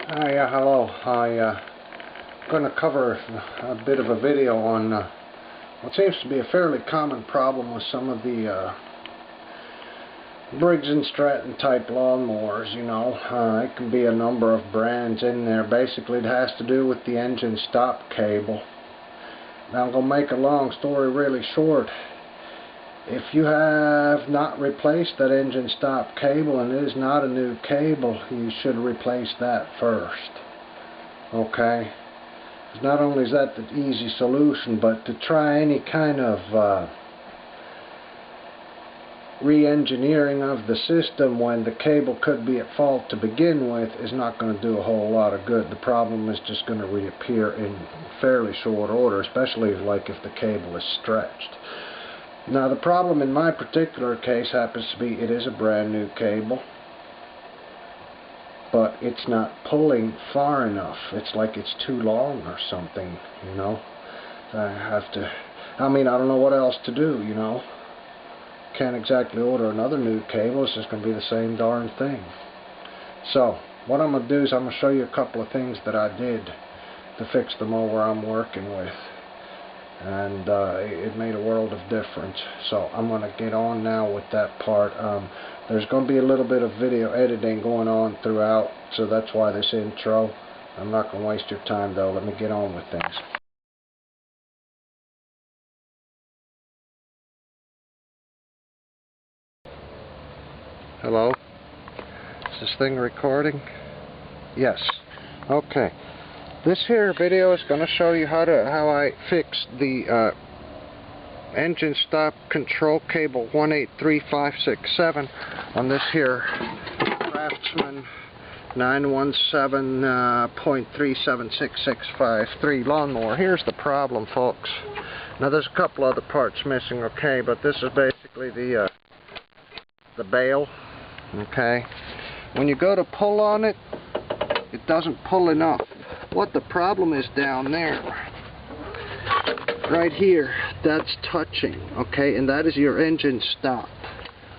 Yeah, hello. I'm going to cover a bit of a video on what seems to be a fairly common problem with some of the Briggs & Stratton type lawnmowers. It can be a number of brands in there. Basically, it has to do with the engine stop cable. Now, I'm going to make a long story really short. If you have not replaced that engine stop cable and it is not a new cable, you should replace that first. Okay? Not only is that the easy solution, but to try any kind of re-engineering of the system when the cable could be at fault to begin with is not going to do a whole lot of good. The problem is just going to reappear in fairly short order, especially like if the cable is stretched. Now, the problem in my particular case happens to be it is a brand new cable, but it's not pulling far enough. It's like it's too long or something, I don't know what else to do, Can't exactly order another new cable. It's just going to be the same darn thing. So, what I'm going to do is I'm going to show you a couple of things that I did to fix the mower I'm working with. And it made a world of difference. So I'm going to get on now with that part. There's going to be a little bit of video editing going on throughout, so that's why this intro. I'm not going to waste your time though. Let me get on with things. Hello? Is this thing recording? Yes. Okay. This here video is going to show you how I fixed the engine stop control cable 183567 on this here Craftsman 917.37665.3 lawnmower. Here's the problem, folks. Now there's a couple other parts missing, okay, but this is basically the bail, okay. When you go to pull on it, it doesn't pull enough. What the problem is down there, right here, that's touching, okay, and that is your engine stop.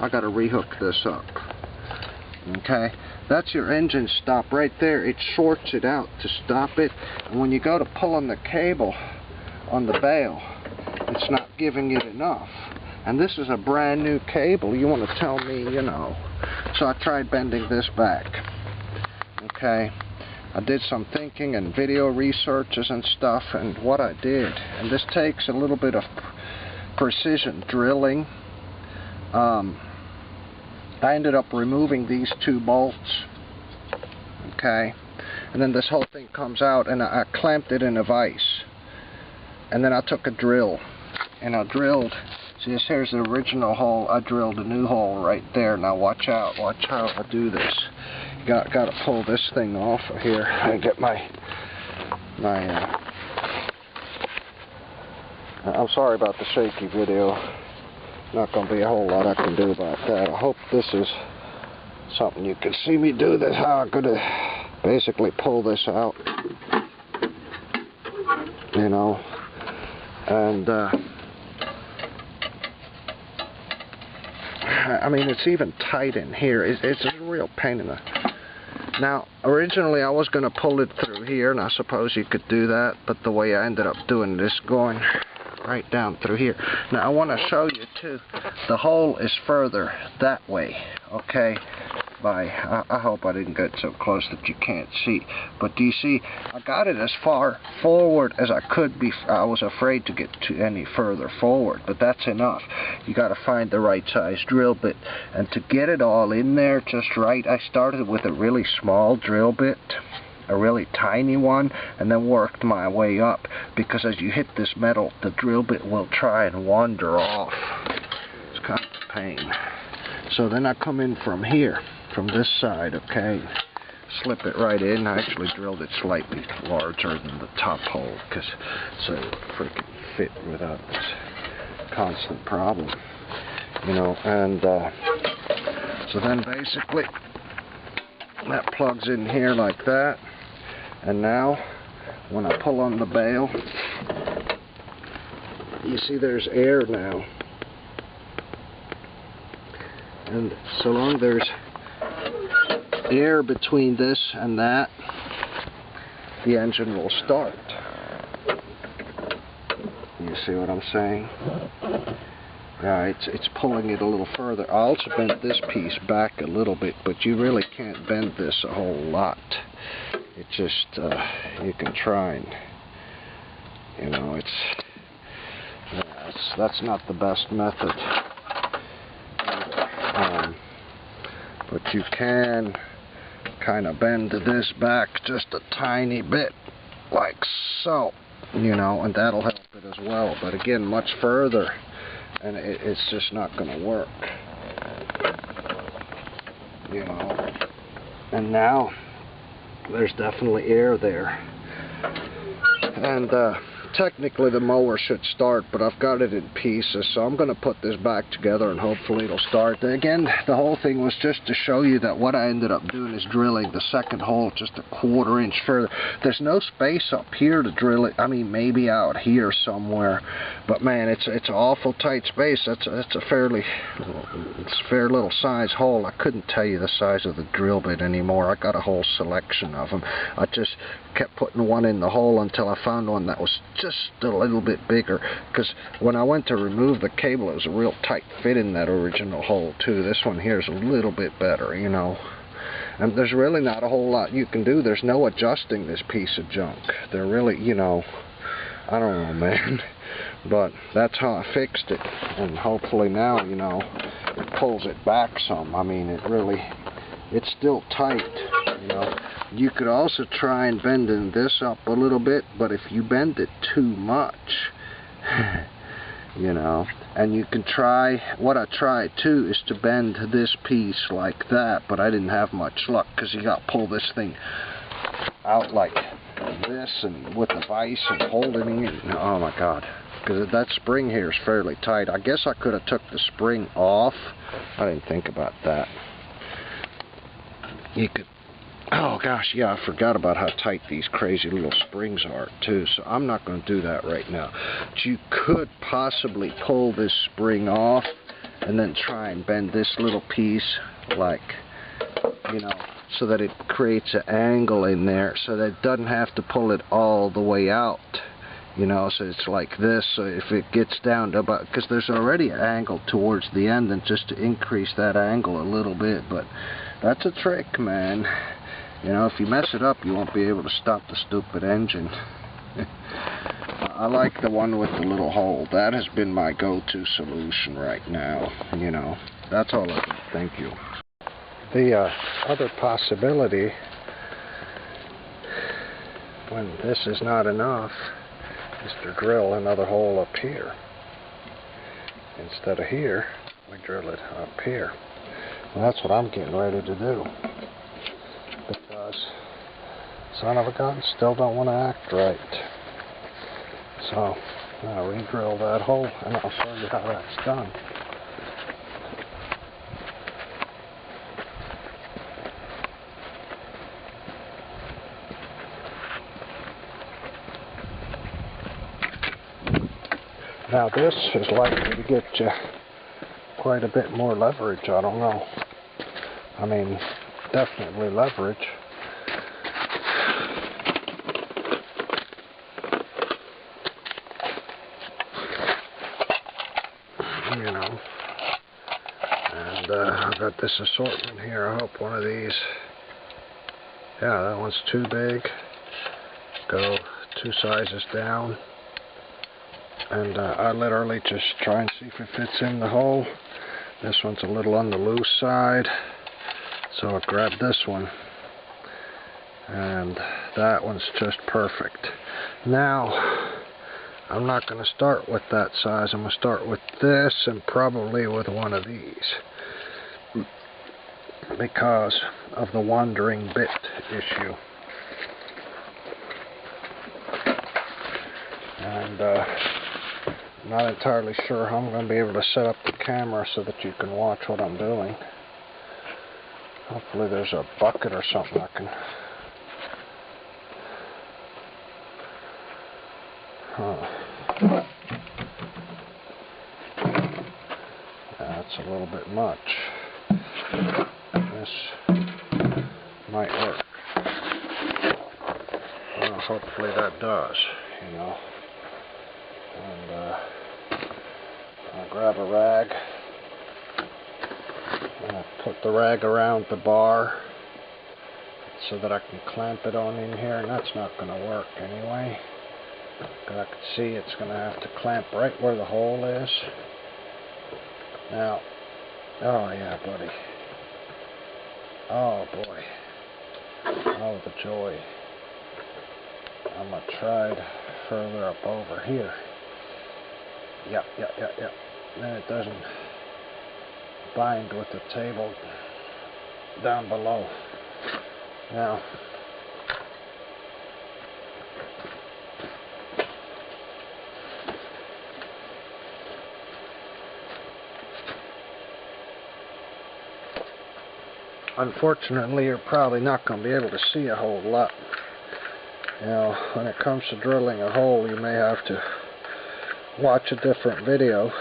I gotta rehook this up, okay. That's your engine stop right there. It shorts it out to stop it, and when you go to pull on the cable on the bail, it's not giving it enough. And this is a brand new cable. You want to tell me, So I tried bending this back, okay. I did some thinking and video researches and stuff, and what I did, and this takes a little bit of precision drilling, I ended up removing these two bolts, okay, and then this whole thing comes out, and I clamped it in a vise, and then I took a drill, and I drilled, see, here's the original hole. I drilled a new hole right there. Now watch out, watch how I do this. Got to pull this thing off of here and get I'm sorry about the shaky video. Not going to be a whole lot I can do about that. I hope this is something you can see me do. This how I'm going to basically pull this out, and it's even tight in here. It's a real pain in the... Now, originally I was going to pull it through here, and I suppose you could do that, but the way I ended up doing this, going right down through here. Now, I want to show you, too, the hole is further that way, okay? I hope I didn't get so close that you can't see. But do you see, I got it as far forward as I could be. I was afraid to get any further forward, but that's enough. You got to find the right size drill bit. And to get it all in there just right, I started with a really small drill bit, a really tiny one, and then worked my way up, because as you hit this metal, the drill bit will try and wander off. It's kind of a pain. So then I come in from here, from this side, okay, slip it right in. I actually drilled it slightly larger than the top hole, because so it would freaking fit without this constant problem, and so then basically that plugs in here like that, and now when I pull on the bail, you see there's air now, and so long there's air between this and that, the engine will start. You see what I'm saying? Yeah, it's pulling it a little further. I also bent this piece back a little bit, but you really can't bend this a whole lot. It just, you can try and, you know, that's not the best method. But you can kind of bend this back just a tiny bit, like so, you know, and that'll help it as well. But again, much further, and it's just not going to work, you know. And now there's definitely air there, and technically the mower should start, but I've got it in pieces, so I'm going to put this back together and hopefully it'll start. Again, the whole thing was just to show you that what I ended up doing is drilling the second hole just a 1/4 inch further. There's no space up here to drill it. I mean, maybe out here somewhere, but man, it's an awful tight space. It's a fair little size hole. I couldn't tell you the size of the drill bit anymore. I got a whole selection of them. I just kept putting one in the hole until I found one that was just a little bit bigger, because when I went to remove the cable, it was a real tight fit in that original hole too. This one here is a little bit better, you know. And there's really not a whole lot you can do. There's no adjusting this piece of junk. They're really, you know, I don't know, man. But that's how I fixed it, and hopefully now, you know, it pulls it back some. I mean, it's still tight, you know. You could also try and bending this up a little bit, but if you bend it too much, you know, and you can try, what I tried too is to bend this piece like that, but I didn't have much luck, because you got to pull this thing out like this, and with the vise and holding it, oh my god, because that spring here is fairly tight. I guess I could have took the spring off. I didn't think about that. You could, oh gosh, yeah, I forgot about how tight these crazy little springs are too, so I'm not going to do that right now. But you could possibly pull this spring off and then try and bend this little piece, like, you know, so that it creates an angle in there, so that it doesn't have to pull it all the way out, you know, so it's like this. So if it gets down to about, because there's already an angle towards the end, and just to increase that angle a little bit. But that's a trick, man. You know, if you mess it up, you won't be able to stop the stupid engine. I like the one with the little hole. That has been my go-to solution right now, you know. That's all I can. Thank you. The other possibility, when this is not enough, is to drill another hole up here. Instead of here, we drill it up here. And that's what I'm getting ready to do. Because son of a gun still don't want to act right. So I'll re-drill that hole, and I'll show you how that's done. Now this is likely to get you quite a bit more leverage. I don't know. I mean, definitely leverage. You know. And I've got this assortment here. I hope one of these, yeah, that one's too big. Go 2 sizes down. And I literally just try and see if it fits in the hole. This one's a little on the loose side, so I grabbed this one, and that one's just perfect. Now, I'm not going to start with that size. I'm going to start with this, and probably with one of these, because of the wandering bit issue. And I'm not entirely sure how I'm going to be able to set up the camera so that you can watch what I'm doing. Hopefully there's a bucket or something I can... That's a little bit much. This might work. Oh. hopefully that does, you know. And I'll grab a rag. And I'll put the rag around the bar so that I can clamp it on in here, and that's not going to work anyway. But I can see it's going to have to clamp right where the hole is. Now, oh yeah, buddy. Oh boy. Oh, the joy. I'm going to try it further up over here. Yep. Then it doesn't bind with the table down below. Now, unfortunately, you're probably not going to be able to see a whole lot. You know, when it comes to drilling a hole, you may have to watch a different video.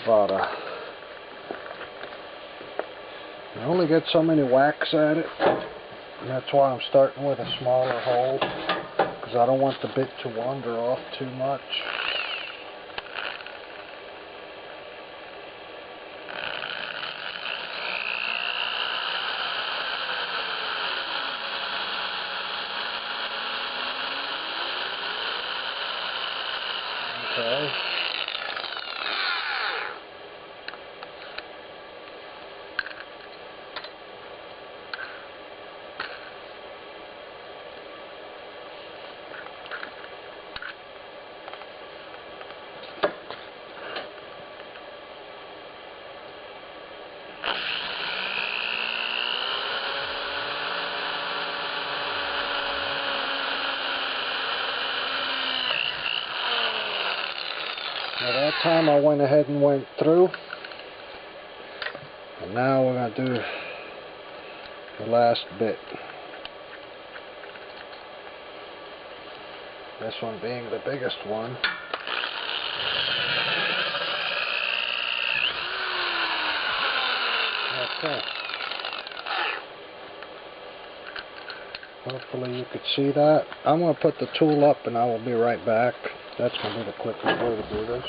But you only get so many whacks at it, and that's why I'm starting with a smaller hole, because I don't want the bit to wander off too much. Okay. Now that time I went ahead and went through, and now we're going to do the last bit. This one being the biggest one. Okay. Hopefully you could see that. I'm going to put the tool up and I will be right back. That's going to be the quickest way to do this.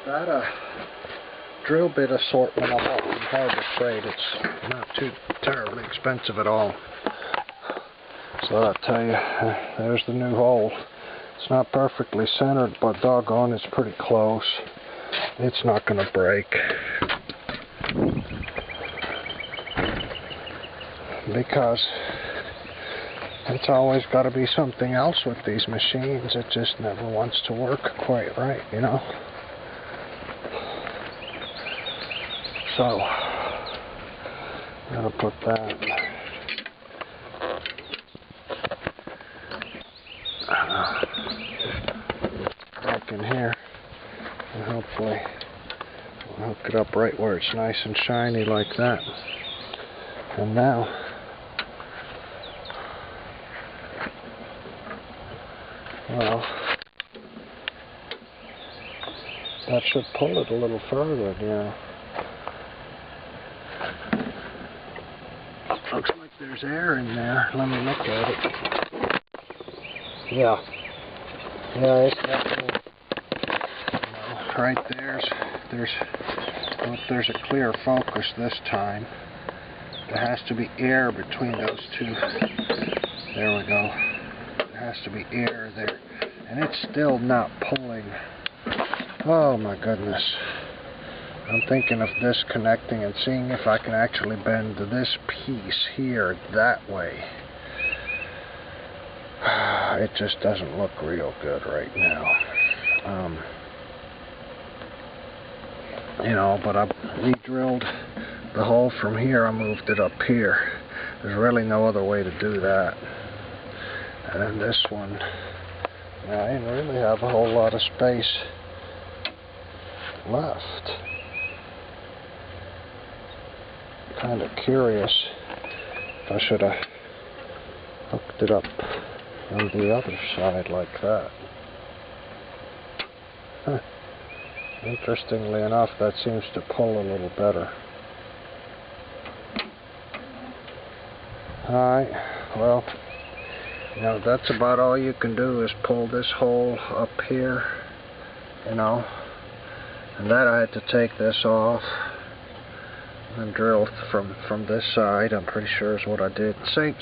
That drill bit assortment I'm on Harbor Freight, it's not too terribly expensive at all. So I'll tell you, there's the new hole. It's not perfectly centered, but doggone, it's pretty close. It's not going to break. Because it's always got to be something else with these machines. It just never wants to work quite right, you know. So, I'm going to put that back in here, and hopefully we'll hook it up right where it's nice and shiny like that. And now, well, that should pull it a little further, yeah. Looks like there's air in there. Let me look at it. Yeah, it's definitely, right there's a clear focus this time. There has to be air between those two. There we go. There has to be air there. And it's still not pulling. Oh my goodness. I'm thinking of disconnecting and seeing if I can actually bend this piece here that way. It just doesn't look real good right now. You know, but I re-drilled the hole from here. I moved it up here. There's really no other way to do that. And then this one, now I didn't really have a whole lot of space left. Kind of curious if I should have hooked it up on the other side like that. Huh. Interestingly enough, that seems to pull a little better. Alright, well, you know, that's about all you can do is pull this hole up here, you know, and that I had to take this off and drill from this side. I'm pretty sure is what I did. Same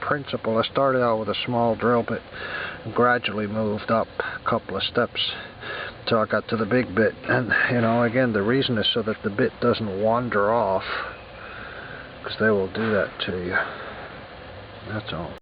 principle. I started out with a small drill bit and gradually moved up a couple of steps until I got to the big bit. And you know, again, the reason is so that the bit doesn't wander off, because they will do that to you. That's all.